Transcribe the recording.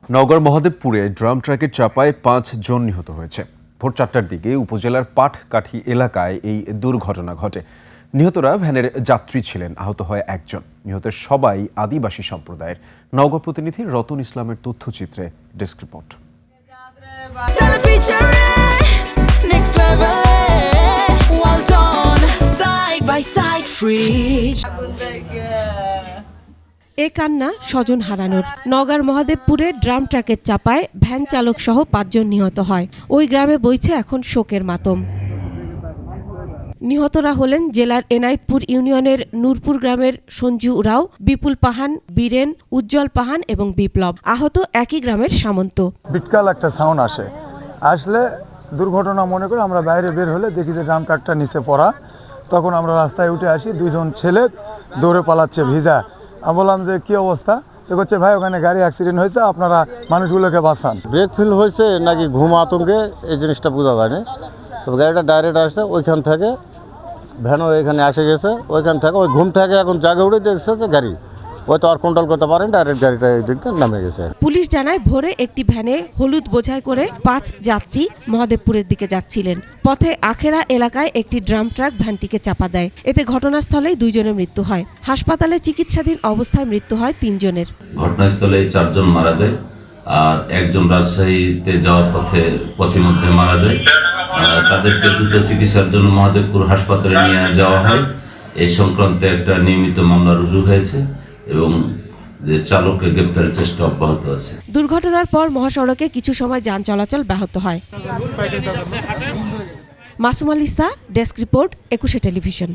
নওগাঁর মহাদেবপুরে ড্রাম ট্রাকের চাপায় 5 জন নিহত হয়েছে। ভোর 4টার দিকে উপজেলার পাটকাঠি এলাকায় এই দুর্ঘটনা ঘটে। নিহতরা ভ্যানের যাত্রী ছিলেন, আহত হয় একজন। নিহতের সবাই আদিবাসী সম্প্রদায়ের। নওগাঁ প্রতিনিধি রতন ইসলামের তথ্যচিত্রে ডেস্ক রিপোর্ট। এ কান্না স্বজন হারানোর। নওগাঁর মহাদেবপুরে ড্রাম ট্রাকের চাপায় ভ্যান চালক সহ 5 জন নিহত হয়। ওই গ্রামে বইছে এখন শোকের মাতম। নিহতরা হলেন জেলার এনায়েতপুর ইউনিয়নের নূরপুর গ্রামের সঞ্জু উরাও, বিপুল পাহান, বীরেন, উজ্জ্বল পাহান এবং বিপ্লব। আহত একই গ্রামের সামন্ত। বিটকাল একটা সাউন্ড আসলে দুর্ঘটনা মনে করে আমরা বাইরে বের হলে দেখি যে ড্রাম ট্রাকটা নিচে পড়া। তখন আমরা রাস্তায় উঠে আসি, 2 জন ছেলে দৌড়ে পালাচ্ছে ভিজা। আমি বললাম যে কি অবস্থা? তো বলছে ভাই ওখানে গাড়ি অ্যাক্সিডেন্ট হয়েছে, আপনারা মানুষগুলোকে বাঁচান। ব্রেক ফেল হয়েছে নাকি ঘুম আতঙ্কে এই জিনিসটা বোঝা যায়নি। তো গাড়িটা ডাইরেক্ট আসছে, ওইখান থেকে ভ্যানও এখানে এসে গেছে। ওইখান থেকে ওই ঘুম থেকে এখন জাগে উঠে দেখছে যে গাড়ি হয়তো আর কন্ট্রোল করতে পারেন, ডাইরেক্ট গাড়িটা এই দিকটা নামে গেছে। পুলিশ জানায় ভোরে একটি ভ্যানে হলুদ বোঝাই করে 5 যাত্রী মহাদেবপুরের দিকে যাচ্ছিলেন। পথে আখেরা এলাকায় একটি ড্রাম ট্রাক ভ্যানটিকে চাপা দেয়। এতে ঘটনাস্থলেই 2 জনের মৃত্যু হয়। হাসপাতালে চিকিৎসাধীন অবস্থায় মৃত্যু হয় 3 জনের। ঘটনাস্থলে 4 জন মারা যায়, আর একজন রাজশাহীতে যাওয়ার পথিমধ্যে মারা যায়। তাদেরকে দ্রুত চিকিৎসার জন্য মহাদেবপুর হাসপাতালে নিয়ে যাওয়া হয়। এই সংক্রান্তে একটা নিয়মিত মামলা রুজু হয়েছে এবং যে চালককে গ্রেপ্তারের চেষ্টা অব্যাহত আছে। দুর্ঘটনার পর মহাসড়কে কিছু সময় যান চলাচল ব্যাহত হয়। মাসুম আল ইসা, ডেস্ক রিপোর্ট, 21 টেলিভিশন।